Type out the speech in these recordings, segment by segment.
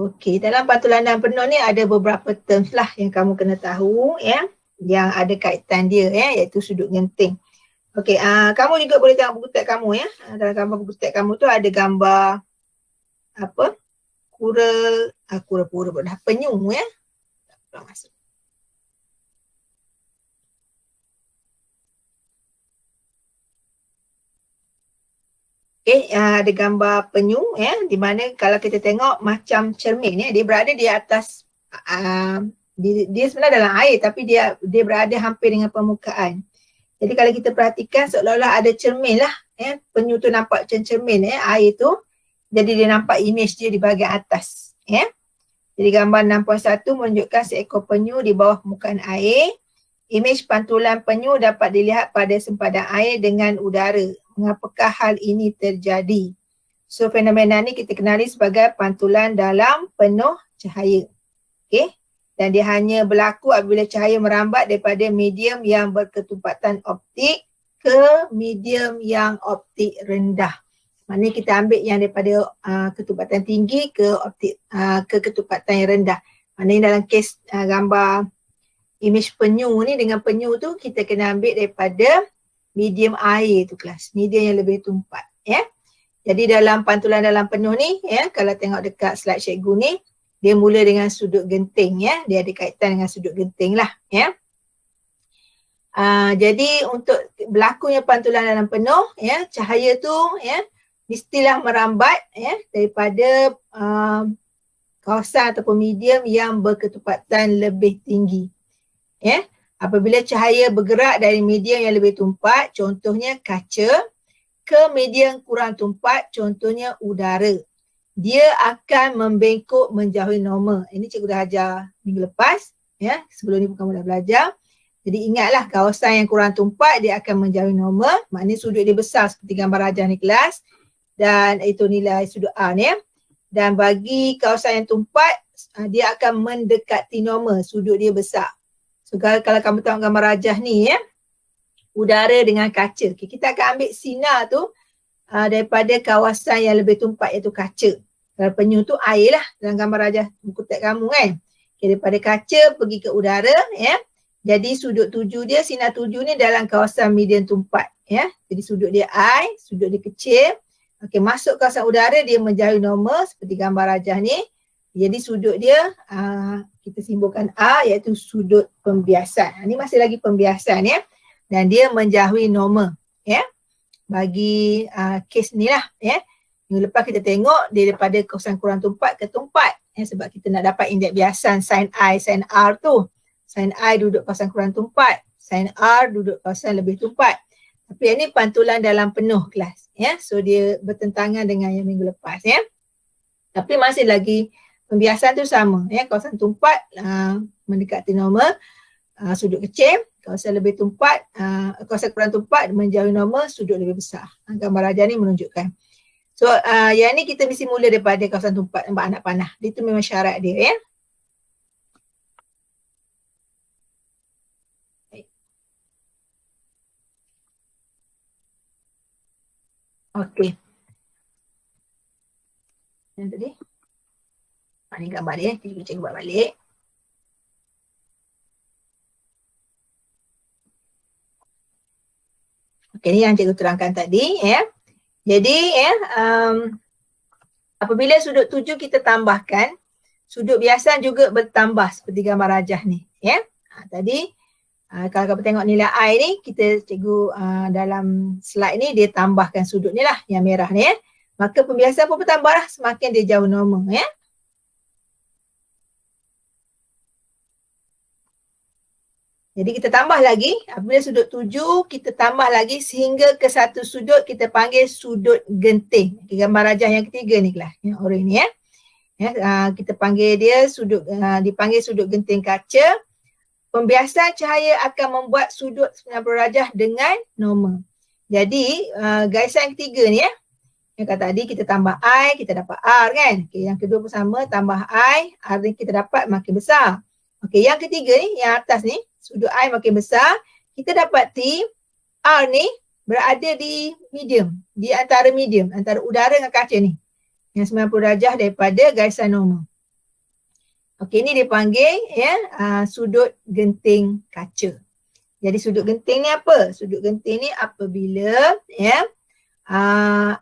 Okey, dalam pantulan dan penuh ni ada beberapa terms lah yang kamu kena tahu ya, yang ada kaitan dia ya, iaitu sudut genting. Okey, kamu juga boleh tengok buku teks kamu ya. Dalam gambar buku teks kamu tu ada gambar apa? Kura-kura dah penyu ya. Tak masuk. Okey, ada gambar penyu ya, di mana kalau kita tengok macam cermin ya, dia berada di atas dia sebenarnya dalam air tapi dia berada hampir dengan permukaan. Jadi kalau kita perhatikan seolah-olah ada cermin lah ya, penyu tu nampak macam cermin ya, air tu. Jadi dia nampak image dia di bahagian atas ya. Jadi gambar 6.1 menunjukkan seekor penyu di bawah permukaan air. Imej pantulan penyu dapat dilihat pada sempadan air dengan udara. Mengapakah hal ini terjadi? So fenomena ni kita kenali sebagai pantulan dalam penuh cahaya. Okey. Dan dia hanya berlaku apabila cahaya merambat daripada medium yang berketumpatan optik ke medium yang optik rendah. Maknanya kita ambil yang daripada ketumpatan tinggi ke optik ke ketumpatan yang rendah. Maknanya dalam kes gambar imej penyu ni dengan penyu tu kita kena ambil daripada medium air tu kelas, medium yang lebih tumpat ya. Jadi dalam pantulan dalam penuh ni ya, kalau tengok dekat slide cikgu ni, dia mula dengan sudut genting ya, dia ada kaitan dengan sudut genting lah ya. Jadi untuk berlakunya pantulan dalam penuh ya, cahaya tu ya mestilah merambat ya daripada kawasan ataupun medium yang berketumpatan lebih tinggi. Ya, apabila cahaya bergerak dari medium yang lebih tumpat, contohnya kaca, ke medium kurang tumpat, contohnya udara, dia akan membengkok menjauhi normal. Ini cikgu dah ajar minggu lepas ya, sebelum ni pun kamu dah belajar. Jadi ingatlah kawasan yang kurang tumpat dia akan menjauhi normal, maknanya sudut dia besar seperti gambar rajah ni kelas, dan itu nilai sudut A ni ya. Dan bagi kawasan yang tumpat, dia akan mendekati normal, sudut dia besar. So kalau kamu tengok gambar rajah ni ya, udara dengan kaca. Okay, kita akan ambil sinar tu daripada kawasan yang lebih tumpat iaitu kaca. Kalau penyu tu air lah dalam gambar rajah buku teks kamu kan. Okay, daripada kaca pergi ke udara ya. Jadi sudut tuju dia, sinar tuju ni dalam kawasan medium tumpat ya. Jadi sudut dia I, sudut dia kecil. Okay, masuk kawasan udara dia menjauhi normal seperti gambar rajah ni. Jadi sudut dia kita simbolkan A iaitu sudut pembiasan. Ini masih lagi pembiasan ya. Dan dia menjauhi normal ya. Bagi kes ni lah ya. Minggu lepas kita tengok dia daripada kawasan kurang tumpat ke tumpat ya, sebab kita nak dapat indeks biasan sin I, sin R tu. Sin I duduk kawasan kurang tumpat, sin R duduk kawasan lebih tumpat. Tapi ini pantulan dalam penuh kelas ya. So dia bertentangan dengan yang minggu lepas ya. Tapi masih lagi pembiasan tu sama ya, kawasan tumpat mendekati normal, sudut kecil, kawasan lebih tumpat, kawasan kurang tumpat menjauhi normal, sudut lebih besar. Gambar rajah ni menunjukkan. So yang ni kita mesti mula daripada kawasan tumpat, nampak anak panah. Itu memang syarat dia ya. Okey. Yang tadi? Ni gambar dia, cikgu buat balik. Okey, ni yang cikgu terangkan tadi ya. Jadi ya, apabila sudut tuju kita tambahkan, sudut biasan juga bertambah seperti gambar rajah ni ya. Tadi kalau kamu tengok nilai I ni, kita cikgu dalam slide ni dia tambahkan sudut ni lah yang merah ni ya. Maka pembiasan pun bertambah lah semakin dia jauh normal ya. Jadi kita tambah lagi, apabila sudut tuju kita tambah lagi sehingga ke satu sudut kita panggil sudut genting. Gambar rajah yang ketiga ni kelas, yang orange ni ya. Kita panggil dia dipanggil sudut genting kaca. Pembiasan cahaya akan membuat sudut 90 darjah dengan normal. Jadi garisan yang ketiga ni ya. Yang kata tadi kita tambah I, kita dapat R kan. Okay, yang kedua pun sama, tambah I, R ni kita dapat makin besar. Okey, yang ketiga ni, yang atas ni, sudut I makin besar, kita dapat T, R ni berada di medium, di antara medium, antara udara dengan kaca ni. Yang 90 darjah daripada garisan normal. Okey, ini dipanggil sudut genting kaca. Jadi sudut genting ni apa? Sudut genting ni apabila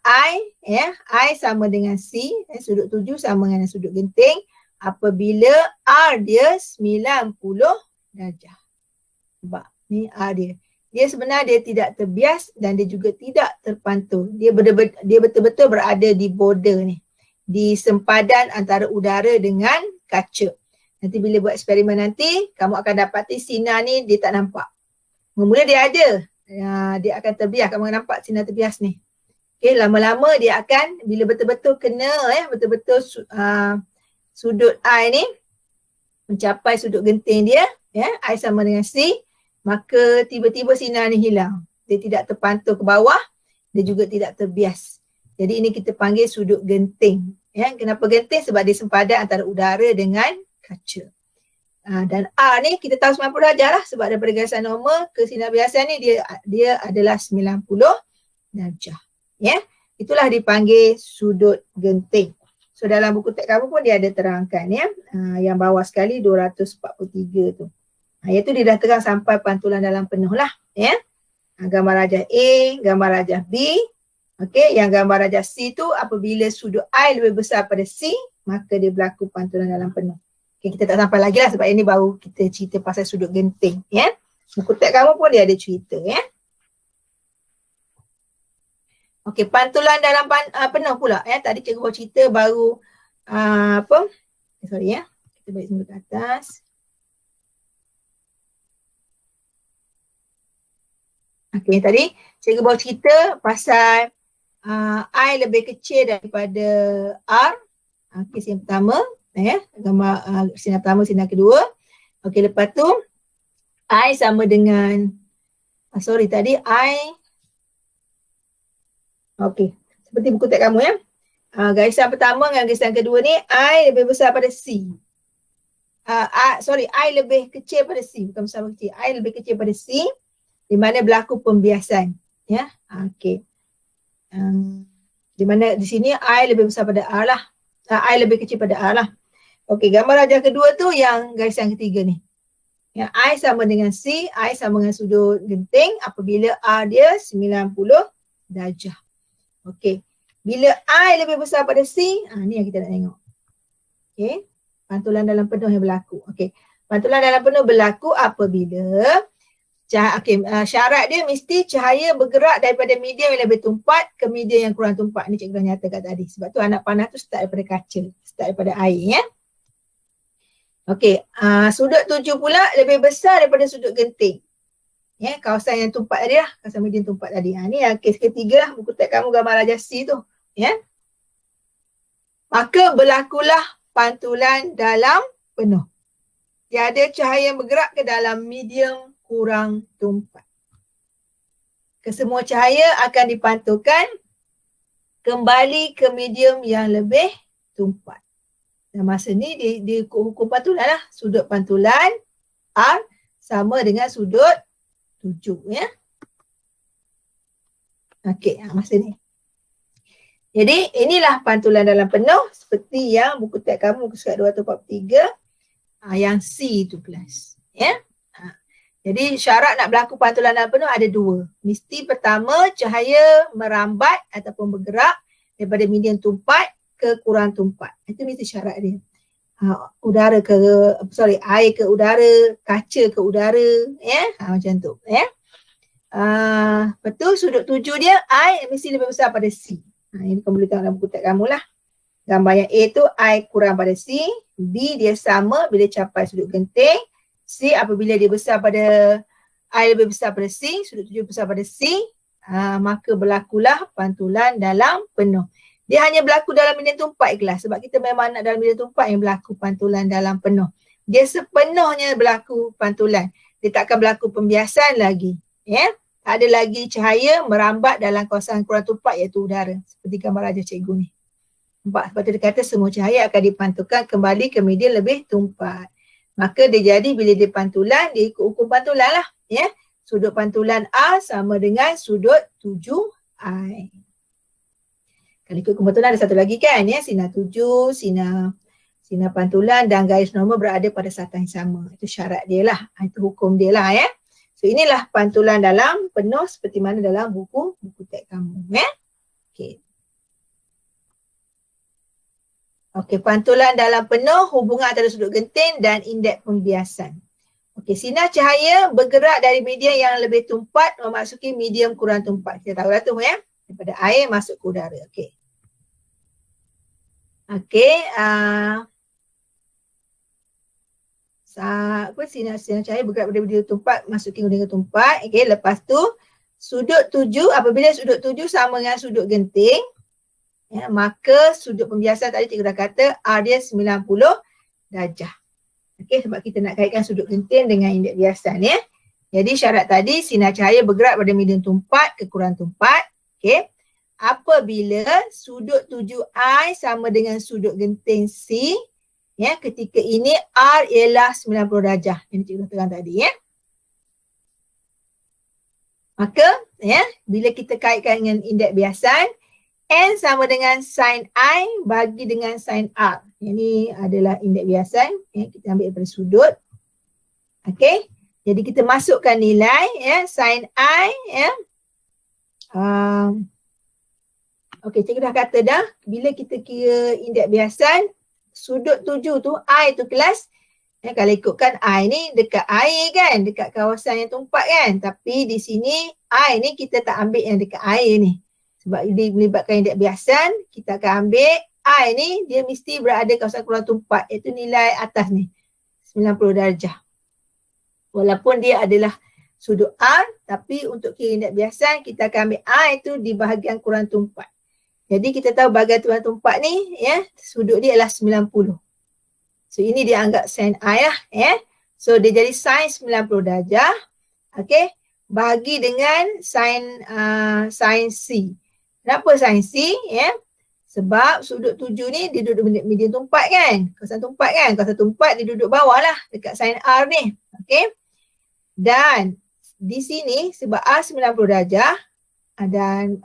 I sama dengan C, sudut tuju sama dengan sudut genting apabila R dia 90 darjah. Nampak? Ni R dia. Dia sebenarnya dia tidak terbias dan dia juga tidak terpantul. Dia betul-betul berada di border ni. Di sempadan antara udara dengan kaca. Nanti bila buat eksperimen nanti, kamu akan dapati sinar ni dia tak nampak. Mula dia ada, dia akan terbias. Kamu nampak sinar terbias ni. Okay, lama-lama dia akan, bila betul-betul kena, betul-betul sudut I ni mencapai sudut genting dia, I sama dengan C, maka tiba-tiba sinar ni hilang. Dia tidak terpantul ke bawah, dia juga tidak terbias. Jadi ini kita panggil sudut genting. Kenapa genting? Sebab dia sempadan antara udara dengan kaca. Dan R ni kita tahu 90 darjah lah sebab daripada garisan normal ke sinar biasa ni dia adalah 90 darjah. Itulah dipanggil sudut genting. So dalam buku teks kamu pun dia ada terangkan yang bawah sekali 243 tu. Iaitu dia dah terang sampai pantulan dalam penuh lah. Gambar rajah A, gambar rajah B. Okey, yang gambar rajah C tu apabila sudut I lebih besar pada C, maka dia berlaku pantulan dalam penuh. Okay, kita tak sampai lagi lah sebab ini baru kita cerita pasal sudut genting. Buku teks kamu pun dia ada cerita. Okey, pantulan dalam penuh pula. Tadi cikgu baru cerita baru kita balik semula ke atas. Okey, tadi cikgu baru cerita pasal I lebih kecil daripada R. Okey, yang pertama. Gambar sinar pertama, sinar kedua. Okey, lepas tu I sama dengan tadi I seperti buku teks kamu garisan pertama dengan garisan kedua ni I lebih besar pada C. I lebih kecil pada C, bukan besar pada kecil. I lebih kecil pada C di mana berlaku pembiasan. Okey. Di mana di sini I lebih besar pada R lah. I lebih kecil pada R lah. Okey, gambar rajah kedua tu yang garisan ketiga ni. I sama dengan C, I sama dengan sudut genting apabila R dia 90 darjah. Okey. Bila I lebih besar pada C, ni yang kita nak tengok. Okey. Pantulan dalam penuh yang berlaku. Okey. Pantulan dalam penuh berlaku apabila syarat dia mesti cahaya bergerak daripada medium yang lebih tumpat ke medium yang kurang tumpat. Ni cikgu dah nyatakan tadi. Sebab tu anak panah tu start daripada kaca, start daripada air. Okey, sudut tuju pula lebih besar daripada sudut genting. Kawasan yang tumpat tadi lah, kawasan medium tumpat tadi. Ni yang kes ketiga lah, buku teks kamu gambar rajah C tu. Maka berlakulah pantulan dalam penuh. Tiada cahaya yang bergerak ke dalam medium kurang tumpat. Kesemua cahaya akan dipantulkan kembali ke medium yang lebih tumpat. Dan masa ni dia hukum pantulan lah. Sudut pantulan R sama dengan sudut 7. Okey, masa ni. Jadi inilah pantulan dalam penuh seperti yang buku teks kamu muka surat 243 yang C tu kelas. Jadi syarat nak berlaku pantulan dalam penuh ada dua. Mesti pertama cahaya merambat ataupun bergerak daripada medium tumpat ke kurang tumpat. Itu mesti syarat dia. Air ke udara, kaca ke udara, macam tu. Betul sudut tuju dia I mesti lebih besar pada C. Ini kamu boleh tengok dalam buku teks kamu lah. Gambar yang A tu I kurang pada C, B dia sama bila capai sudut genting, C apabila dia besar pada I lebih besar pada C, sudut tuju besar pada C, maka berlakulah pantulan dalam penuh. Dia hanya berlaku dalam medium tumpat kelas sebab kita memang nak dalam medium tumpat yang berlaku pantulan dalam penuh. Dia sepenuhnya berlaku pantulan. Dia tak akan berlaku pembiasan lagi. Tak ada lagi cahaya merambat dalam kawasan kurang tumpat iaitu udara. Seperti gambar rajah cikgu ni. Nampak? Sebab tu dia kata semua cahaya akan dipantulkan kembali ke medium lebih tumpat. Maka dia jadi bila dia pantulan, dia ikut hukum pantulan lah. Sudut pantulan A sama dengan sudut 7I. Kalau ikut hukum pantulan ada satu lagi kan, sinar 7, sinar Sinar pantulan dan garis normal berada pada satan yang sama. Itu syarat dia lah. Itu hukum dia lah ya. So inilah pantulan dalam penuh seperti mana dalam buku teks kamu ya. Okey. Okey, pantulan dalam penuh hubungan antara sudut genting dan indeks pembiasan. Okey, sinar cahaya bergerak dari medium yang lebih tumpat memasuki medium kurang tumpat. Kita tahu lah tu ya. Daripada air masuk ke udara. Okey. Okey, sinar cahaya bergerak dari medium tumpat masuki udara tumpat. Okey, lepas tu sudut tuju, apabila sudut tuju sama dengan sudut genting, ya, maka sudut pembiasan tadi cikgu dah kata R dia 90 darjah. Okey, sebab kita nak kaitkan sudut genting dengan indeks biasan ya. Jadi syarat tadi sinar cahaya bergerak pada medium tumpat ke kurang tumpat. Okey. Apabila sudut tuju I sama dengan sudut genting C, ya, ketika ini R ialah 90 darjah. Yang cikgu terang tadi ya. Maka ya, bila kita kaitkan dengan indeks biasan, N sama dengan sin I bagi dengan sin R. Ini adalah indeks biasan. Ya, kita ambil daripada sudut. Okey. Jadi kita masukkan nilai ya, sin I ya. Okey, cikgu dah kata dah, bila kita kira indeks biasan, sudut tuju tu, I tu kelas, ya, kalau ikutkan I ni dekat air kan, dekat kawasan yang tumpat kan. Tapi di sini, I ni kita tak ambil yang dekat air ni. Sebab dia melibatkan indeks biasan, kita akan ambil I ni, dia mesti berada kawasan kurang tumpat, iaitu nilai atas ni, 90 darjah. Walaupun dia adalah sudut R, tapi untuk kira indeks biasan, kita akan ambil I tu di bahagian kurang tumpat. Jadi kita tahu bahagian kurang tumpat ni, ya, sudut dia adalah 90. So ini dia anggap sin I lah, ya. So dia jadi sin 90 darjah, okey, bahagi dengan sin C. Kenapa sin C, ya? Sebab sudut tuju ni dia duduk medium tumpat kan, kawasan tumpat kan, kawasan tumpat dia duduk bawah lah dekat sin R ni, okey. Dan di sini sebab R 90 darjah dan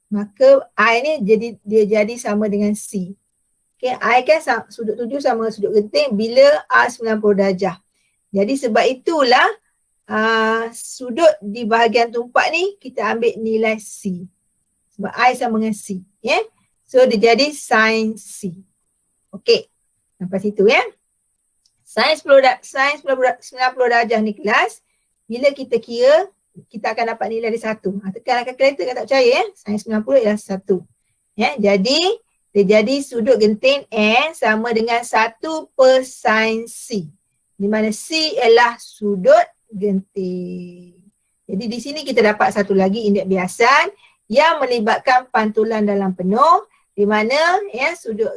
maka I ni dia jadi sama dengan C. Okay, I kan sudut tuju sama dengan sudut genting bila R 90 darjah. Jadi sebab itulah sudut di bahagian tumpat ni kita ambil nilai C. Sebab I sama dengan C. Yeah? So dia jadi sin C. Okay, sampai situ ya. Sin 90 darjah ni kelas, bila kita kira, kita akan dapat nilai dia 1. Tekan kalkulator kan tak percaya ya. Sin 90 ialah 1. Ya, jadi dia jadi sudut genting N sama dengan 1 per sin C. Di mana C ialah sudut genting. Jadi di sini kita dapat satu lagi indeks biasan yang melibatkan pantulan dalam penuh, di mana ya sudut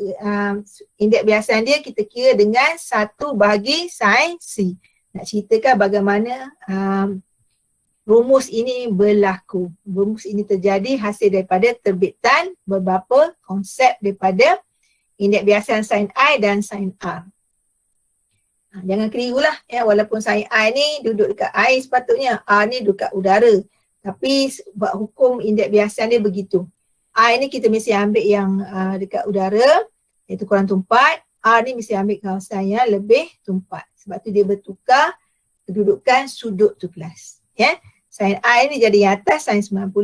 indeks biasan dia kita kira dengan 1 bahagi sin C. Nak ceritakan bagaimana rumus ini berlaku. Rumus ini terjadi hasil daripada terbitan beberapa konsep daripada indeks biasan sin I dan sin R. Jangan kelirulah ya, walaupun sin I ni duduk dekat air sepatutnya, R ni duduk kat udara. Tapi sebab hukum indeks biasan dia begitu. I ni kita mesti ambil yang dekat udara, iaitu kurang tumpat. R ni mesti ambil kawasan yang lebih tumpat. Sebab tu dia bertukar kedudukan sudut tu kelas. Ya. Sin I ni jadi yang atas sin 90.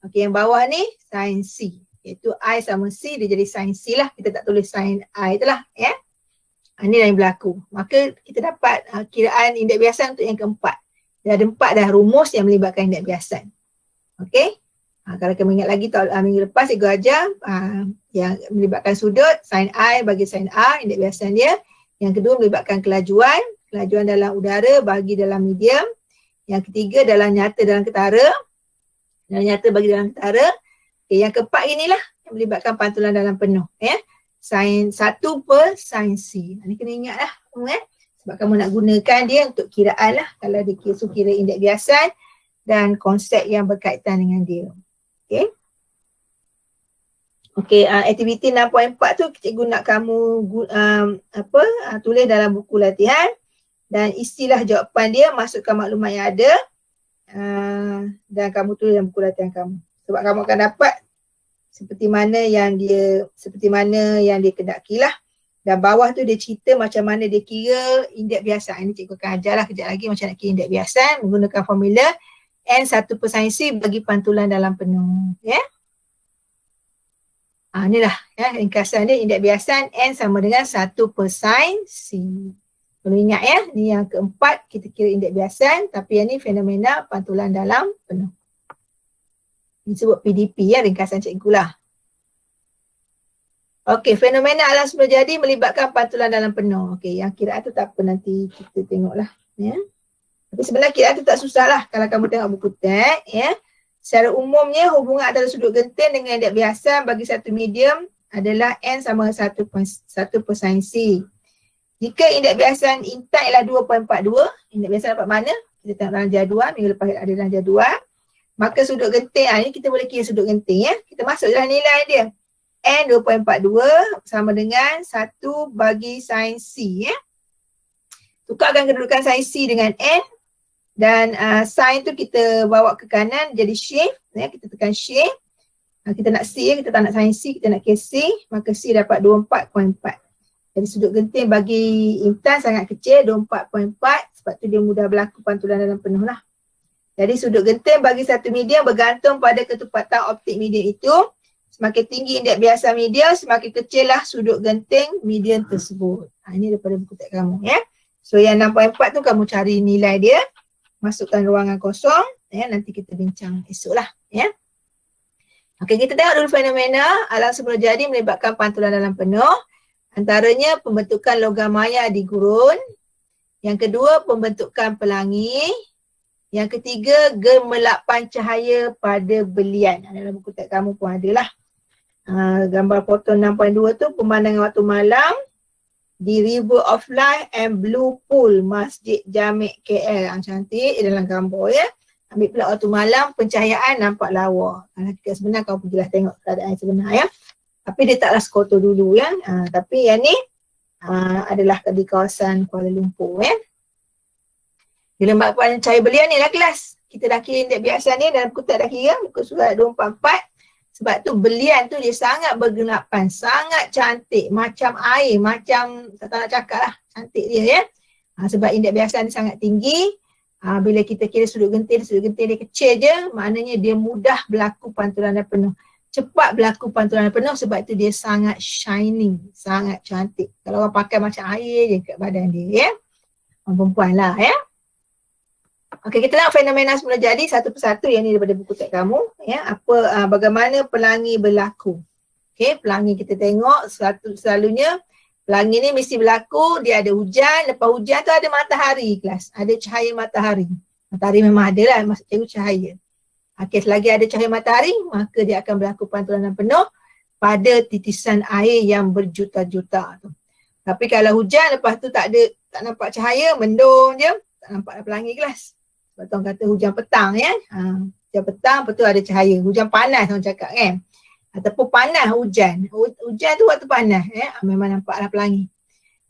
Okey, yang bawah ni sin C. Iaitu I sama C, dia jadi sin C lah. Kita tak tulis sin I tu lah. Ya. Ini yang berlaku. Maka kita dapat kiraan indeks biasan untuk yang keempat. Dia ada 4 dah rumus yang melibatkan indeks biasan. Okey. Kalau kamu ingat lagi minggu lepas cikgu ajar yang melibatkan sudut, sin I bagi sin R, indeks biasan dia. Yang kedua melibatkan kelajuan dalam udara bagi dalam medium. Yang ketiga dalam nyata dalam ketara. Dalam nyata bagi dalam ketara. Okay, yang keempat inilah yang melibatkan pantulan dalam penuh. Ya. Sin 1 per sin C. Ini kena ingat lah. Sebab kamu nak gunakan dia untuk kiraan lah. Kalau dia kira indeks biasan dan konsep yang berkaitan dengan dia. Okay. Okay, aktiviti 6.4 tu cikgu nak kamu tulis dalam buku latihan. Dan istilah jawapan dia masukkan maklumat yang ada dan kamu tulis dalam buku latihan kamu. Sebab kamu akan dapat seperti mana yang dia kendaki lah Dan bawah tu dia cerita macam mana dia kira indeks biasan. Ini cikgu akan ajarlah kejap lagi macam nak kira indeks biasan menggunakan formula N 1 per sin C bagi pantulan dalam penuh. Ya. Inilah ya, ringkasan dia indeks biasan N sama dengan 1 per sin C. Perlu ingat ya, ni yang keempat kita kira indeks biasan tapi yang ni fenomena pantulan dalam penuh. Ini sebut PDP ya, ringkasan cikgu lah. Okey, fenomena alam semula jadi melibatkan pantulan dalam penuh. Okey, yang kiraan tu tak apa, nanti kita tengoklah. Ya. Tapi sebenarnya kiraan tu tak susah lah kalau kamu tengok buku teks. Ya. Secara umumnya hubungan antara sudut genting dengan indeks biasan bagi satu medium adalah N sama 1 per sin C. Jika indeks biasan intai ialah 2.42, indeks biasan dapat mana? Kita tengok dalam jadual, minggu lepas ada dalam jadual. Maka sudut genting, ni kita boleh kira sudut genting ya. Kita masuk dalam nilai dia. N 2.42 sama dengan 1 bagi sin C ya. Tukarkan kedudukan sin C dengan N dan sin tu kita bawa ke kanan jadi shift ya, kita tekan shift. Kita nak C ya, kita tak nak sin C, kita nak C, maka C dapat 24.4. Jadi sudut genting bagi intan sangat kecil 24.4 sebab tu dia mudah berlaku pantulan dalam penuh lah. Jadi sudut genting bagi satu medium bergantung pada ketepatan optik medium itu. Semakin tinggi indeks biasan medium, semakin kecil lah sudut genting medium tersebut. Ini daripada buku teks kamu ya. So yang 6.4 tu kamu cari nilai dia, masukkan ruangan kosong ya, nanti kita bincang esok lah ya. Okey, kita tengok dulu fenomena alam semula jadi melibatkan pantulan dalam penuh. Antaranya pembentukan logam maya di gurun. Yang kedua pembentukan pelangi. Yang ketiga gemelapan cahaya pada belian. Dalam buku teks kamu pun ada lah. Gambar foto 6.2 tu pemandangan waktu malam di River of Light and Blue Pool Masjid Jami' KL. Cantik dalam gambar ya. Ambil pula waktu malam pencahayaan nampak lawa. Hakikat sebenar kau pergilah tengok keadaan sebenar ya. Tapi dia taklah sekotor dulu ya. Tapi yang ni adalah di kawasan Kuala Lumpur ya. Gelombang cahaya belian ni lah kelas. Kita dah kira indeks biasan ni dalam buku teks dah kira muka surat 244. Sebab tu belian tu dia sangat bergelapan, sangat cantik, macam air, macam tak nak cakap lah, cantik dia ya. Sebab indeks biasan dia sangat tinggi. Bila kita kira sudut genting dia kecil je, maknanya dia mudah berlaku pantulan dan penuh. Cepat berlaku pantulan dan penuh sebab tu dia sangat shining, sangat cantik. Kalau orang pakai macam air je kat badan dia ya. Orang perempuan lah ya. Okey, kita tengok fenomena semula jadi satu persatu yang ni daripada buku teks kamu ya. Bagaimana pelangi berlaku. Okey, pelangi kita tengok selalunya pelangi ni mesti berlaku, dia ada hujan, lepas hujan tu ada matahari kelas. Ada cahaya matahari. Matahari memang ada lah, maksud cikgu cahaya. Okey, selagi ada cahaya matahari, maka dia akan berlaku pantulan dan penuh pada titisan air yang berjuta-juta tu. Tapi kalau hujan lepas tu tak nampak cahaya, mendung je, tak nampak pelangi kelas. Sebab tu orang kata hujan petang ya. Hujan petang betul ada cahaya. Hujan panas orang cakap kan. Ataupun panas hujan. Hujan tu waktu panas ya. Memang nampaklah pelangi.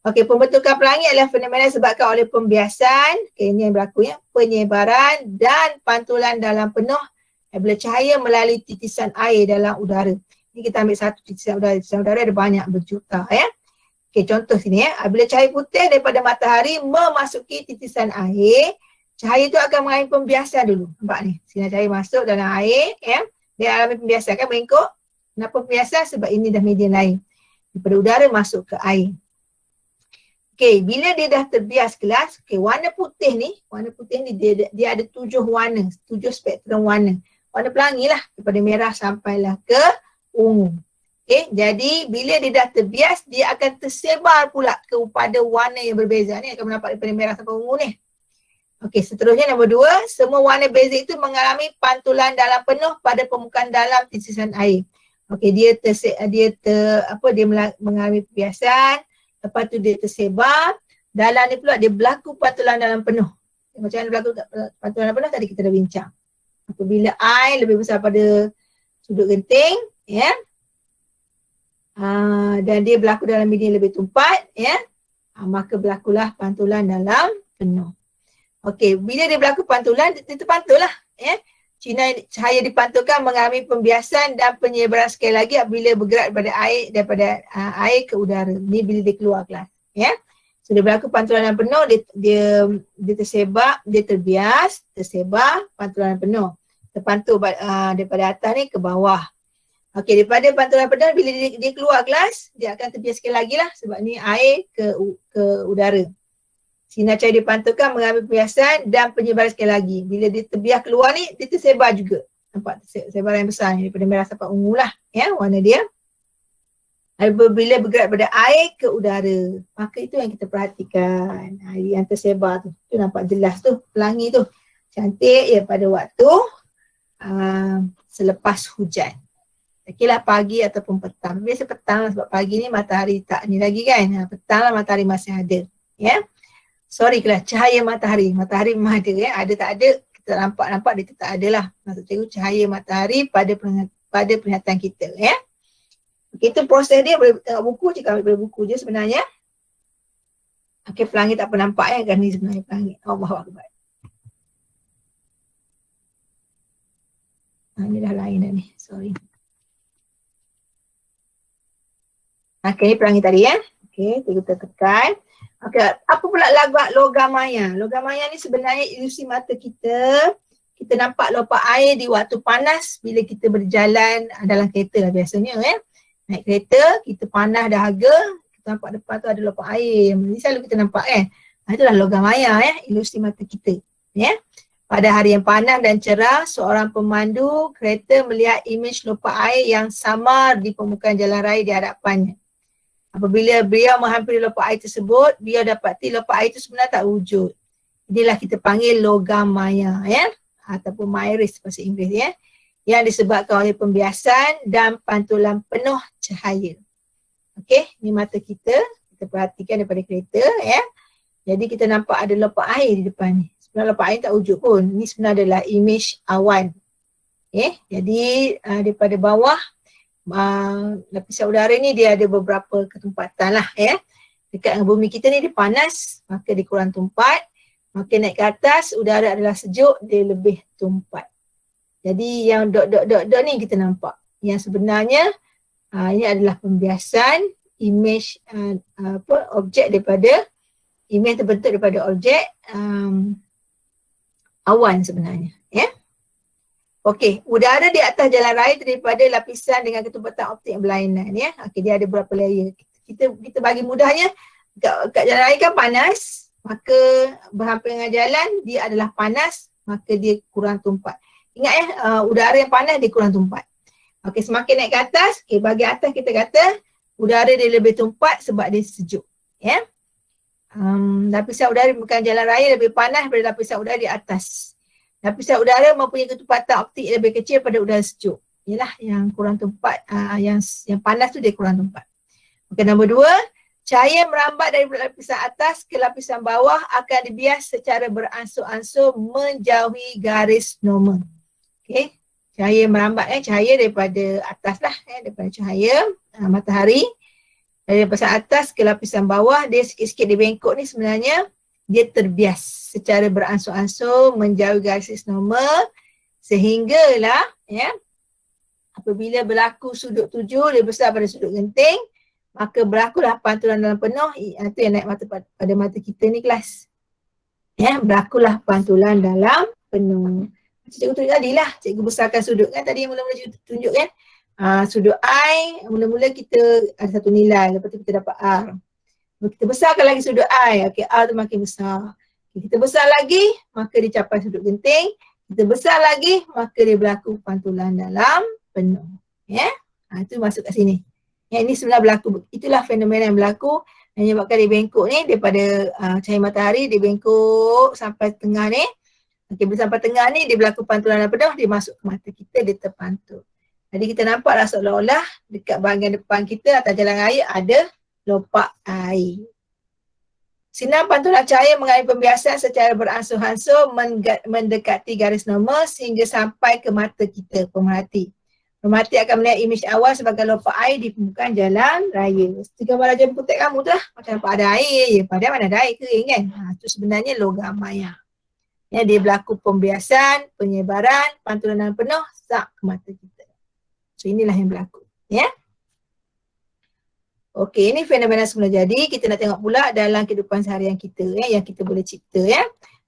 Okey, pembentukan pelangi adalah fenomena disebabkan oleh pembiasan. Okey, ini yang berlaku ya. Penyebaran dan pantulan dalam penuh bila cahaya melalui titisan air dalam udara. Ini kita ambil satu titisan udara. Titisan udara ada banyak berjuta ya. Okey, contoh sini ya. Bila cahaya putih daripada matahari memasuki titisan air, cahaya tu akan mengalami pembiasan dulu. Nampak ni, sinar cahaya masuk dalam air ya. Dia alami pembiasan kan bengkok. Kenapa pembiasan? Sebab ini dah medium lain. Daripada udara masuk ke air. Okey, bila dia dah terbias kelas, okey, warna putih ni dia ada 7 warna, 7 spektrum warna. Warna pelangi lah, daripada merah sampailah ke ungu. Okey, jadi bila dia dah terbias, dia akan tersebar pula kepada warna yang berbeza. Ni akan menampak daripada merah sampai ungu ni. Okey, seterusnya nombor 2, semua warna basic itu mengalami pantulan dalam penuh pada permukaan dalam titisan air. Okey, dia mengalami pembiasan, lepas tu dia tersebar, dalam ni pula dia berlaku pantulan dalam penuh. Macam mana berlaku pantulan dalam penuh tadi kita dah bincang. Apabila air lebih besar pada sudut genting, ya. Dan dia berlaku dalam medium lebih tumpat, ya. Maka berlakulah pantulan dalam penuh. Okey, bila dia berlaku pantulan, dia terpantul lah. Ya. cahaya dipantulkan mengalami pembiasan dan penyebaran sekali lagi apabila bergerak daripada air ke udara. Ni bila dia keluar kelas. Ya. So dia berlaku pantulan yang penuh, dia tersebar, dia terbias, tersebar, pantulan yang penuh. Terpantul daripada atas ni ke bawah. Okey, daripada pantulan penuh bila dia keluar kelas, dia akan terbias sekali lagi lah sebab ni air ke udara. Sinar cahaya dipantulkan mengalami pembiasan dan penyebaran sekali lagi. Bila dia terbias keluar ni, dia tersebar juga. Nampak tersebaran yang besar ni daripada merah sampai ungu lah. Ya, warna dia. Apabila bergerak daripada air ke udara. Maka itu yang kita perhatikan. Yang tersebar tu. Tu nampak jelas tu, pelangi tu. Cantik ya pada waktu selepas hujan. Okeylah pagi ataupun petang. Biasa petang lah sebab pagi ni matahari tak ni lagi kan. Petang lah matahari masih ada. Ya. Sorry lah, cahaya matahari. Matahari memang ada ya. Ada tak ada, kita nampak dia tak ada lah. Maksud cikgu cahaya matahari pada penglihatan kita ya. Okay, itu proses dia boleh tengok buku je, kalau boleh buku je sebenarnya. Okay, pelangi tak pernah nampak ya. Kan ni sebenarnya pelangi. Allahuakbar. Ni dah lain dah ni. Sorry. Okay, pelangi tadi ya. Okay, kita tekan. Okay, apa pula logam maya? Logam maya ni sebenarnya ilusi mata kita. Kita nampak lopak air di waktu panas bila kita berjalan dalam kereta lah biasanya ya. Naik kereta, kita panas dahaga, kita nampak depan tu ada lopak air. Ini selalu kita nampak kan. Itulah logam maya ya, ilusi mata kita. Ya. Pada hari yang panas dan cerah, seorang pemandu kereta melihat imej lopak air yang samar di permukaan jalan raya di hadapannya. Apabila beliau menghampiri lopak air tersebut, beliau dapati lopak air itu sebenarnya tak wujud. Inilah kita panggil logam maya ya, ataupun Mairis bahasa Inggeris ya, yang disebabkan oleh pembiasan dan pantulan penuh cahaya. Okey, ni mata kita perhatikan daripada kereta ya. Jadi kita nampak ada lopak air di depan ni. Sebenarnya lopak air tak wujud pun. Ni sebenarnya adalah imej awan. Okey, jadi daripada bawah lapisan udara ni dia ada beberapa ketumpatan lah ya. Dekat dengan bumi kita ni dia panas, maka dia kurang tumpat. Maka naik ke atas, udara adalah sejuk, dia lebih tumpat. Jadi yang dot ni kita nampak. Yang sebenarnya ini adalah pembiasan imej objek daripada, imej terbentuk daripada objek awan sebenarnya ya. Okey, udara di atas jalan raya daripada lapisan dengan ketumpatan optik yang berlainan ya. Okey, dia ada beberapa layer. Kita bagi mudahnya, kat jalan raya kan panas, maka berhampiran dengan jalan dia adalah panas, maka dia kurang tumpat. Ingat ya, udara yang panas dia kurang tumpat. Okey, semakin naik ke atas, okey, bagi atas kita kata udara dia lebih tumpat sebab dia sejuk ya. Lapisan udara di permukaan jalan raya lebih panas daripada lapisan udara di atas. Lapisan udara mempunyai ketumpatan optik lebih kecil pada udara sejuk. Ialah yang kurang tumpat, yang panas tu dia kurang tumpat. Okey, nombor 2, cahaya merambat dari lapisan atas ke lapisan bawah akan dibias secara beransur-ansur menjauhi garis normal. Okey, cahaya merambat cahaya daripada atas lah daripada cahaya matahari. Dari lapisan atas ke lapisan bawah, dia sikit-sikit dia bengkok ni sebenarnya dia terbias secara beransur-ansur menjauhi garis normal sehinggalah ya apabila berlaku sudut tuju lebih besar pada sudut genting, maka berlakulah pantulan dalam penuh. Itu yang naik mata pada mata kita ni kelas ya, berlakulah pantulan dalam penuh. Cikgu tunjuk tadi lah, cikgu besarkan sudut kan tadi yang mula-mula cikgu tunjuk kan. Sudut I, mula-mula kita ada satu nilai, lepas tu kita dapat R. Kita besarkan lagi sudut I, okay, R tu makin besar. Okay, kita besar lagi, maka dia capai sudut genting. Kita besar lagi, maka dia berlaku pantulan dalam penuh. Ya, itu masuk kat sini. Ini sebenarnya berlaku, itulah fenomena yang berlaku yang menyebabkan dia bengkok ni daripada cahaya matahari, dia bengkok sampai tengah ni. Okay, bila sampai tengah ni, dia berlaku pantulan dalam penuh, dia masuk ke mata kita, dia terpantul. Jadi kita nampaklah seolah-olah dekat bahagian depan kita atas jalan raya ada lopak air. Sinar pantulan cahaya mengalami pembiasan secara beransur-ansur mendekati garis normal sehingga sampai ke mata kita, pemerhati. Pemerhati akan melihat imej awal sebagai lopak air di permukaan jalan raya. Seperti gambar raja putih kamu tu lah, macam nampak ada air je, padahal mana ada air kering kan. Itu sebenarnya logam maya. Ya, dia berlaku pembiasan, penyebaran, pantulan dalam penuh, sak ke mata kita. So inilah yang berlaku. Ya. Okey, ini fenomena semula jadi. Kita nak tengok pula dalam kehidupan seharian kita yang kita boleh cipta ya.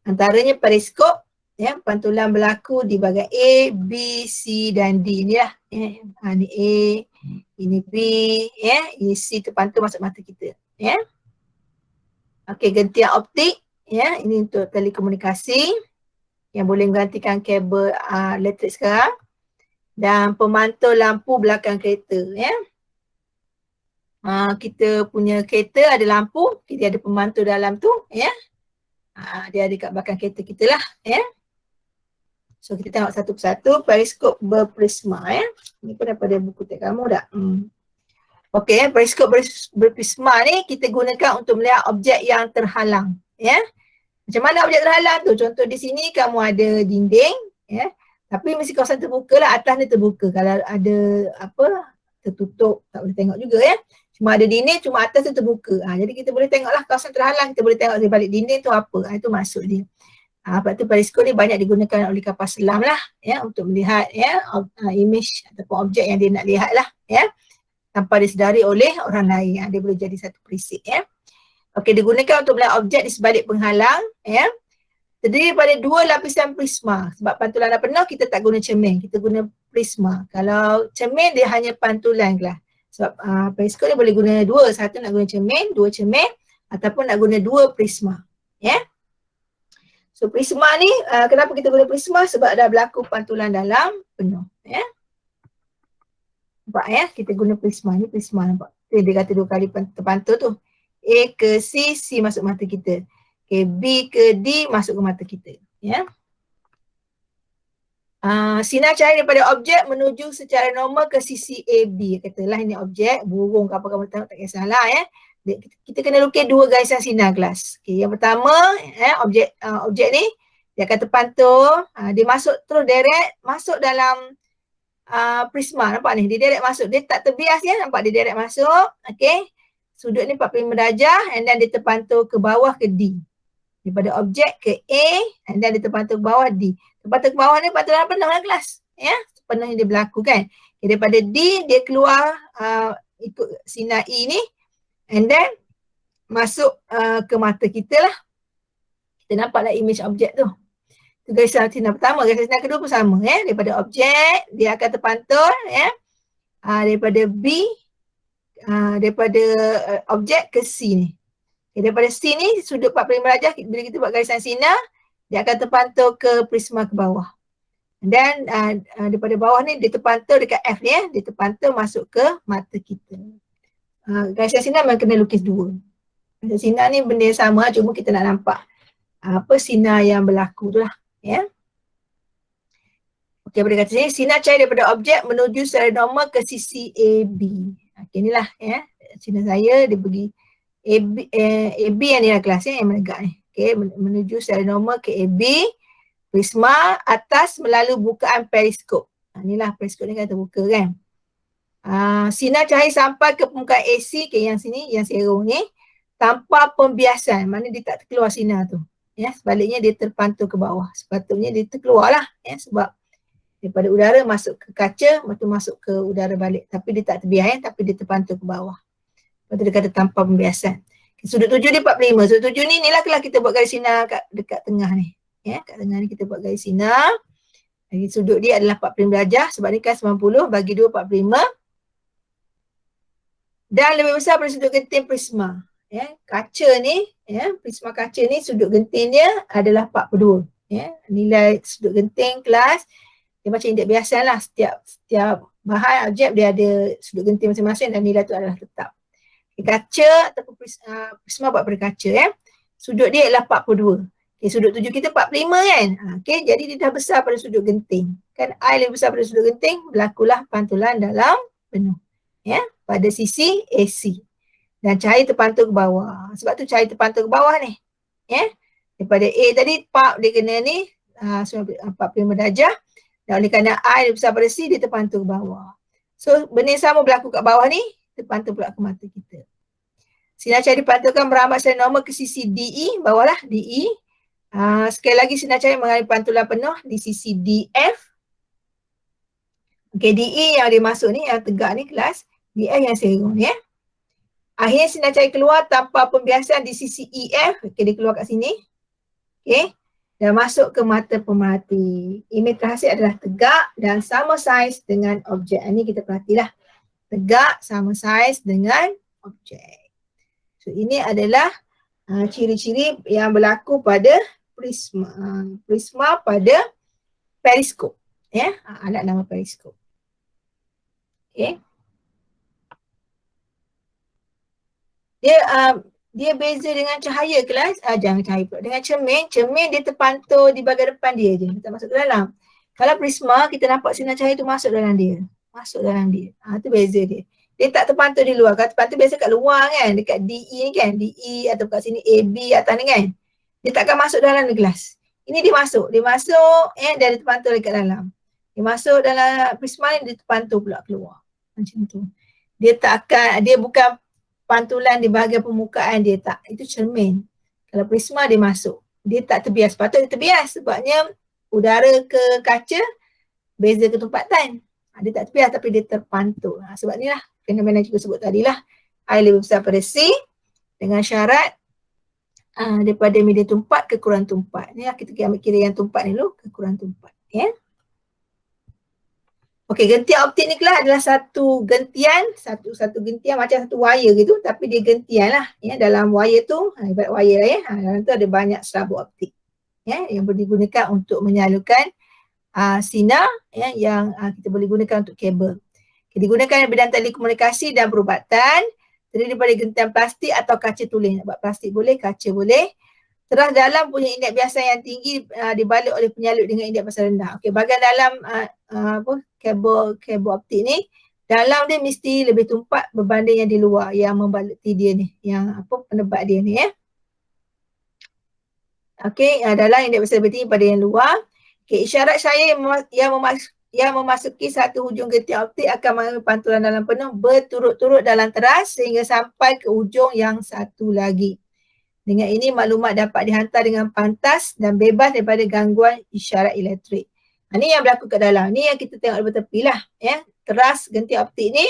Antaranya periskop, ya, pantulan berlaku di bahagian A, B, C dan D. Inilah ya. Ini A, ini B, ya, ini C terpantul masuk mata kita, ya. Okey, gentian optik, ya, ini untuk telekomunikasi yang boleh menggantikan kabel elektrik sekarang, dan pemantul lampu belakang kereta, ya. Kita punya kereta ada lampu, kita ada pemantul dalam tu, ya. Dia ada kat belakang kereta kita lah, ya. So kita tengok satu persatu, periskop berprisma, ya. Ini pun daripada buku teks kamu dah. Okey, periskop berprisma ni kita gunakan untuk melihat objek yang terhalang, ya. Macam mana objek terhalang tu? Contoh di sini kamu ada dinding, ya. Tapi mesti kawasan terbuka lah, atas ni terbuka. Kalau ada apa tertutup tak boleh tengok juga, ya. Cuma ada dinding, cuma atas tu terbuka. Jadi kita boleh tengoklah kawasan terhalang, kita boleh tengok di balik dinding tu apa. Itu maksud dia. Sebab tu periskop ni banyak digunakan oleh kapal selam lah, ya, untuk melihat ya image ataupun objek yang dia nak lihat lah, ya, tanpa disedari oleh orang lain. Dia boleh jadi satu perisik, ya. Okey, digunakan untuk melihat objek di sebalik penghalang, ya. Terdiri daripada dua lapisan prisma. Sebab pantulan dah penuh, kita tak guna cermin, kita guna prisma. Kalau cermin dia hanya pantulan lah. Sebab periskop ni boleh guna dua, satu nak guna cermin, dua cermin, ataupun nak guna dua prisma, ya. So prisma ni, kenapa kita guna prisma? Sebab dah berlaku pantulan dalam penuh, ya. Nampak ya, kita guna prisma ni, prisma nampak. Dia kata dua kali terpantul tu. A ke C, C masuk mata kita. Okay, B ke D masuk ke mata kita, ya. Sinar cahaya daripada objek menuju secara normal ke sisi AB. Katalah ini objek, burung ke apa kamu tengok, tak kisahlah, ya. Kita kena lukis dua garisan sinar kelas. Okay, yang pertama, objek ni dia akan terpantul, dia masuk terus direct masuk dalam prisma, nampak ni, dia direct masuk, dia tak terbias ya, nampak dia direct masuk. Okey, sudut ni 45 darjah, and then dia terpantul ke bawah ke D. Daripada objek ke A, and then dia terpantul ke bawah D. Terpantul ke bawah ni pantulan penuh dalam kelas, ya, sepenuhnya dia berlaku kan. Okay, daripada D dia keluar ikut sinar E ni, and then masuk ke mata kita lah. Kita nampaklah image objek tu. Itu garisan sinar pertama. Garisan sinar kedua pun sama, ya. Daripada objek dia akan terpantul, ya, daripada B, daripada objek ke C ni. Okay, daripada C ni sudut 45 darjah, bila kita buat garisan sinar dia akan terpantul ke prisma ke bawah. Dan daripada bawah ni dia terpantul dekat F ni, ya. Dia terpantul masuk ke mata kita. Garisan sinar memang kena lukis dua. Garisan sinar ni benda yang sama, cuma kita nak nampak apa sinar yang berlaku tu lah, ya. Okey, boleh kata sini, sinar cahaya daripada objek menuju secara normal ke sisi AB. Okey, inilah, ya, sinar saya dia pergi AB yang di dalam kelas, ya, yang menegak ni. Okey, menuju secara normal ke AB, prisma atas melalui bukaan periskop. Inilah periskop ni kan terbuka kan. Sinar cahaya sampai ke permukaan AC, okay, yang sini, yang serong ni, tanpa pembiasan, maknanya dia tak terkeluar sinar tu. Ya, sebaliknya dia terpantul ke bawah. Sepatutnya dia terkeluar lah, ya, sebab daripada udara masuk ke kaca, lepas tu masuk ke udara balik. Tapi dia tak terbias, ya, tapi dia terpantul ke bawah. Lepas tu dia kata tanpa pembiasan. Sudut 7 ni 45. Sudut 7 ni, inilah kita buat garis sinar dekat tengah ni. Ya, kat tengah ni kita buat garis sinar. Sudut dia adalah 45 darjah, sebab ni kan 90, bagi 2, 45. Dan lebih besar pada sudut genting prisma. Ya, kaca ni, ya, prisma kaca ni sudut genting dia adalah 42. Ya, nilai sudut genting kelas dia macam indeks biasa lah. Setiap bahan objek dia ada sudut genting masing-masing dan nilai tu adalah tetap. Kaca ataupun prisma buat pada kaca, ya. Sudut dia adalah 42. Okay, sudut 7 kita 45 kan. Okay, jadi dia dah besar pada sudut genting. Kan I lebih besar pada sudut genting, berlakulah pantulan dalam penuh. Ya, pada sisi AC. Dan cahaya terpantul ke bawah. Sebab tu cahaya terpantul ke bawah ni. Ya. Daripada A tadi, dia kena ni 45 darjah. Dan oleh kerana I lebih besar pada C, dia terpantul ke bawah. So, benda yang sama berlaku kat bawah ni, terpantul pula ke mata kita. Sinar cahaya dipantulkan merambat secara normal ke sisi DE, bawahlah DE. Sekali lagi sinar cahaya mengalami pantulan penuh di sisi DF. Okey, DE yang dia masuk ni, yang tegak ni kelas, DF yang serong ya. Akhirnya sinar cahaya keluar tanpa pembiasan di sisi EF. Okey, dia keluar kat sini. Okey. Dan masuk ke mata pemerhati. Imej terhasil adalah tegak dan sama saiz dengan objek. Ini kita perhatilah. Tegak sama saiz dengan objek. So ini adalah ciri-ciri yang berlaku pada prisma. Prisma pada periskop. Ya, alat nama periskop. Okey. Dia beza dengan cahaya kelas, jangan cahaya pula. Dengan cermin, cermin dia terpantul di bahagian depan dia je. Dia tak masuk ke dalam. Kalau prisma, kita nampak sinar cahaya tu masuk dalam dia. Masuk dalam dia. Tu beza dia. Dia tak terpantul di luar. Kalau terpantul biasa kat luar kan, dekat DE ni kan, DE atau kat sini AB atas ni kan. Dia takkan masuk dalam kelas. Ini dia masuk. Dia masuk dan dia terpantul dekat dalam. Dia masuk dalam prisma ni, dia terpantul pula keluar. Macam tu. Dia bukan pantulan di bahagian permukaan dia, tak. Itu cermin. Kalau prisma dia masuk. Dia tak terbias. Patut dia terbias sebabnya udara ke kaca beza ketempatan. Dia tak terbias tapi dia terpantul. Sebab ni lah fenomena cikgu sebut tadi lah. Air lebih besar pada C dengan syarat daripada media tumpat ke kurang tumpat. Ni lah kita ambil kira yang tumpat ni dulu ke kurang tumpat. Ya. Okey, gentian optik ni kelas adalah satu gentian macam satu wire gitu, tapi dia gentian lah ya. Dalam wire tu, ibarat wire lah ya, dalam tu ada banyak serabut optik ya, yang boleh digunakan untuk menyalurkan sinar ya, yang kita boleh gunakan untuk kabel. Okay, digunakan dalam bidang telekomunikasi dan perubatan, terdiri daripada gentian plastik atau kaca tulis. Nak buat plastik boleh, kaca boleh. Teras dalam punya indeks biasa yang tinggi dibalik oleh penyalut dengan indeks biasa rendah. Okey, bahagian dalam kabel optik ni, dalam dia mesti lebih tumpat berbanding yang di luar yang membaluti dia ni, yang penebat dia ni ya. Okey, dalam indeks biasa lebih tinggi pada yang luar. Okey, isyarat cahaya yang memasuki satu hujung gentian optik akan mengalami pantulan dalam penuh berturut-turut dalam teras sehingga sampai ke hujung yang satu lagi. Dengan ini maklumat dapat dihantar dengan pantas dan bebas daripada gangguan isyarat elektrik. Ini yang berlaku kat dalam. Ni yang kita tengok di tepi lah. Ya. Teras gentian optik ni,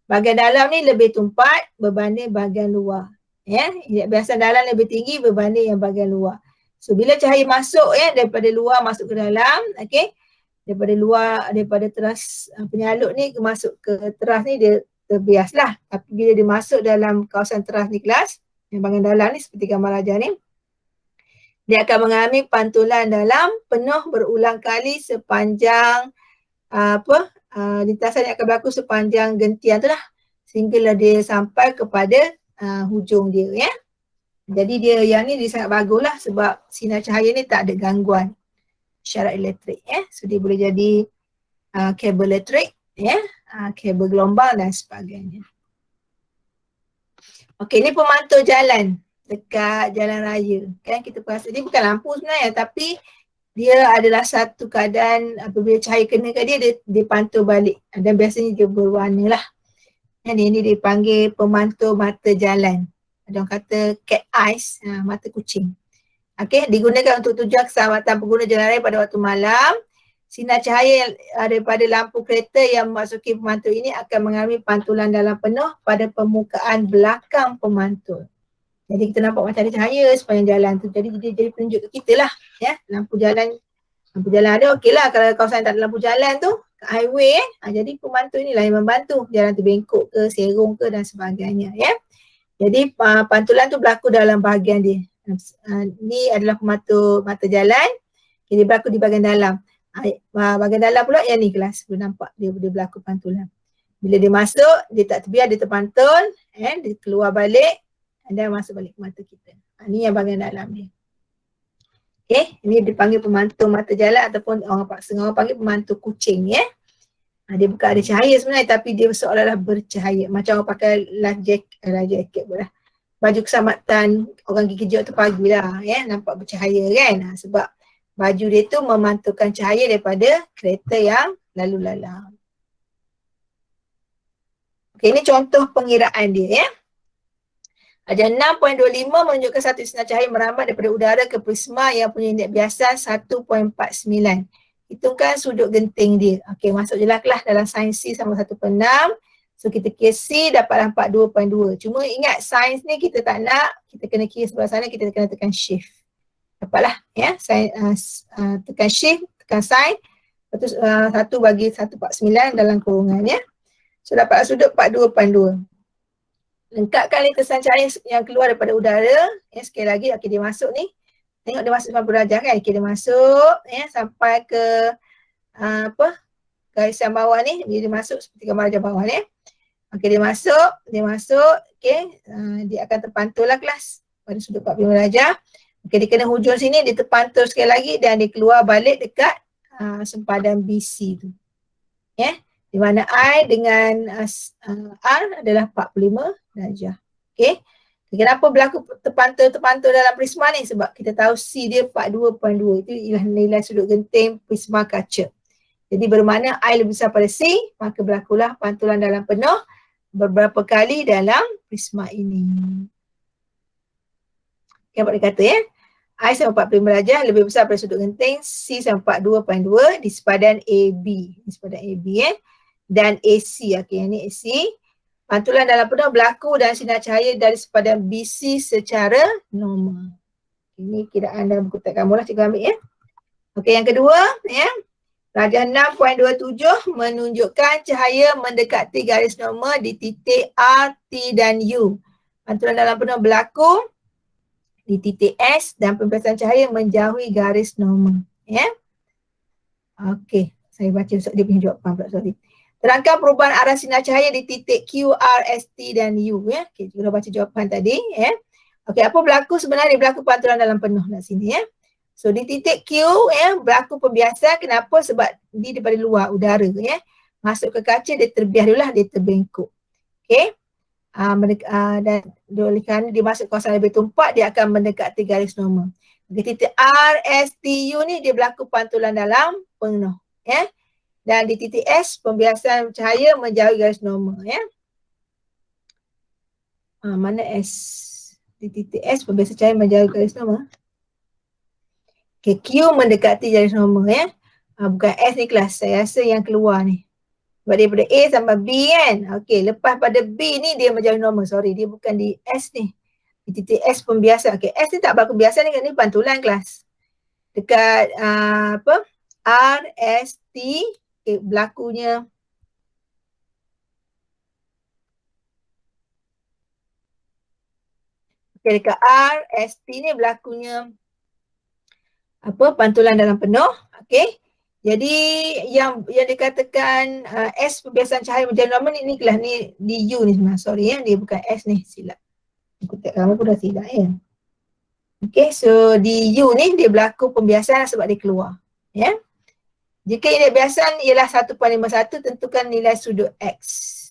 bahagian dalam ni lebih tumpat berbanding bahagian luar. Ya. Biasa dalam lebih tinggi berbanding yang bahagian luar. So bila cahaya masuk daripada luar masuk ke dalam, okay, daripada luar, daripada teras penyalut ni masuk ke teras ni dia terbias lah. Tapi bila dia masuk dalam kawasan teras ni kelas, yang bahagian dalam ni seperti gambar raja ni, dia akan mengalami pantulan dalam penuh berulang kali sepanjang lintasan yang akan berlaku sepanjang gentian tu lah, sehinggalah dia sampai kepada hujung dia ya. Jadi dia yang ni dia sangat bagus lah sebab sinar cahaya ni tak ada gangguan isyarat elektrik ya. So dia boleh jadi kabel elektrik ya, kabel gelombang dan sebagainya. Okey, ni pemantau jalan dekat jalan raya. Kan kita perasan dia bukan lampu sebenarnya, tapi dia adalah satu keadaan apabila cahaya kena kat dia, dia pantau balik. Dan biasanya dia berwarna lah. Yang ini dipanggil pemantau mata jalan. Ada orang kata cat eyes, mata kucing. Okey, digunakan untuk tujuan keselamatan pengguna jalan raya pada waktu malam. Sinar cahaya daripada lampu kereta yang memasuki pemantul ini akan mengalami pantulan dalam penuh pada permukaan belakang pemantul. Jadi kita nampak macam ada cahaya sepanjang jalan tu. Jadi dia jadi penunjuk ke kita lah. Ya. Lampu jalan ada okey lah kalau kawasan tak ada lampu jalan tu, highway jadi pemantul inilah yang membantu. Jalan tu bengkok ke, serong ke dan sebagainya ya. Jadi pantulan tu berlaku dalam bahagian dia. Ni adalah pemantul mata jalan. Jadi berlaku di bahagian dalam. Bahagian dalam pula yang ni kelas, boleh nampak dia berlaku pantulan. Bila dia masuk, dia tak terbiar, dia terpantul, dia keluar balik dan masuk balik ke mata kita. Ni yang bahagian dalam dia. Okay, ini dipanggil pemantul mata jalan ataupun orang panggil pemantul kucing ya. Dia bukan ada cahaya sebenarnya tapi dia seolah-olah bercahaya. Macam orang pakai life jacket pula. Baju keselamatan orang gigi jauh tu pagi lah ya, nampak bercahaya kan. Sebab baju dia tu memantulkan cahaya daripada kereta yang lalu lalang. Okey, ini contoh pengiraan dia ya. Darjah 6.25 menunjukkan satu sinar cahaya merambat daripada udara ke prisma yang punya indeks biasan 1.49. Hitungkan sudut genting dia. Okey, masuk je lah kelas dalam sains C sama 1/6. So kita kira C dapatlah 42.2. Cuma ingat sains ni kita tak nak, kita kena kira sebelah sana, kita kena tekan shift. Dapatlah ya, tekan shift, tekan sin. Lepas tu 1 bagi 149 dalam kurungan ya. So dapat sudut 42.2. Lengkapkan lintasan cahaya yang keluar daripada udara. Ya, sekali lagi, okay, dia masuk ni. Tengok dia masuk 90 darjah kan. Okay, dia masuk ya, sampai ke garisan bawah ni. Dia masuk seperti gambar darjah bawah ni. Okay, dia masuk. Okay, dia akan terpantul lah kelas pada sudut 45 darjah. Okay, dia kena hujung sini, dia terpantul sekali lagi dan dia keluar balik dekat sempadan BC tu. Ya. Di mana I dengan R adalah 45 darjah. Okay. Kenapa berlaku terpantul dalam prisma ni? Sebab kita tahu C dia 42.2. Itu ialah nilai sudut genting prisma kaca. Jadi bermakna I lebih besar pada C, maka berlakulah pantulan dalam penuh beberapa kali dalam prisma ini. Okay, apa dia kata ya? I sama 45 darjah lebih besar pada sudut genting C sama 42.2 di sepadan AB. Di sepadan AB ya. Dan AC, okay, yang ni AC. Pantulan dalam penuh berlaku dan sinar cahaya dari sepadan BC secara normal. Ini kiraan dalam buku teks kamu lah, cikgu ambil ya. Okey, yang kedua ya. Darjah 6.27 menunjukkan cahaya mendekati garis normal di titik R, T dan U. Pantulan dalam penuh berlaku di titik S dan pembiasan cahaya menjauhi garis normal. Ya. Okey, saya baca dia punya jawapan pula, sorry. Terangkan perubahan arah sinar cahaya di titik Q, R, S, T dan U. Ya. Okay, kita dah baca jawapan tadi. Ya. Okey, apa berlaku sebenarnya? Berlaku pantulan dalam penuh nak sini ya. So di titik Q ya, berlaku pembiasan. Kenapa? Sebab dia daripada luar udara ya. Masuk ke kaca, dia terbias dulu lah, dia terbengkok. Okey. Dan oleh kerana dia masuk kawasan lebih tumpat, dia akan mendekati garis normal. Di titik R, S, T, U ni dia berlaku pantulan dalam penuh. Ya. Dan di titik S, pembiasan cahaya menjauhi garis normal ya. Mana S? Di titik S, pembiasan cahaya menjauhi garis normal. Okay, Q mendekati garis normal ya. Bukan S ni kelas, saya rasa yang keluar ni. Sebab daripada A sampai B kan. Okay, lepas pada B ni dia menjauhi normal. Sorry, dia bukan di S ni. Di titik S pembiasan. Okay, S ni tak berlaku biasa ni, ni pantulan kelas. Dekat R, S, T. Okay, berlakunya okay, dekat R, S, T ni berlakunya pantulan dalam penuh. Okay. Jadi yang dikatakan S pembiasan cahaya menjadi normal ni kelas ni di U ni sebenarnya. Sorry ya, dia bukan S ni, silap. Aku tak kamu pun dah silap ya. Okay, so di U ni dia berlaku pembiasan sebab dia keluar. Ya. Jika indeks biasan ialah 1.51, tentukan nilai sudut X.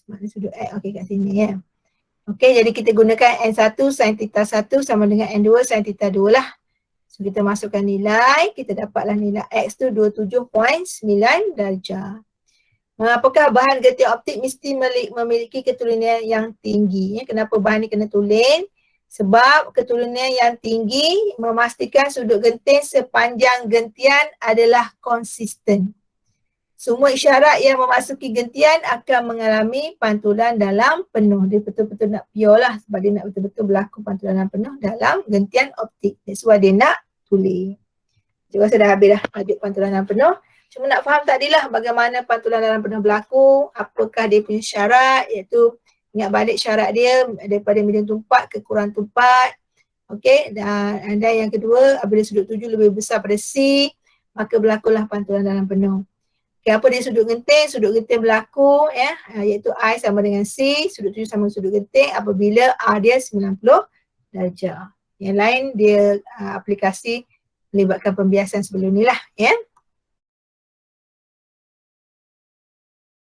Mana sudut X? Okey, kat sini ya. Okey, jadi kita gunakan N1 sin theta 1 sama dengan N2 sin theta 2 lah. So kita masukkan nilai, kita dapatlah nilai X tu 27.9 darjah. Apakah bahan genting optik mesti memiliki keturunan yang tinggi? Ya? Kenapa bahan ni kena tulen? Sebab keturunan yang tinggi memastikan sudut genting sepanjang gentian adalah konsisten. Semua isyarat yang memasuki gentian akan mengalami pantulan dalam penuh. Dia betul-betul nak pure lah sebab dia nak betul-betul berlaku pantulan dalam penuh dalam gentian optik. That's why dia nak tulis. Cikgu rasa dah habis dah tajuk pantulan dalam penuh. Cuma nak faham tadilah bagaimana pantulan dalam penuh berlaku, apakah dia punya syarat, iaitu ingat balik syarat dia daripada medium tumpat ke kurang tumpat. Okey, dan yang kedua, apabila sudut tuju lebih besar pada C, maka berlakulah pantulan dalam penuh. Okey, apa dia sudut genting? Sudut genting berlaku ya, iaitu I sama dengan C, sudut tuju sama sudut genting apabila R dia 90 darjah. Yang lain dia aplikasi melibatkan pembiasan sebelum ni lah ya.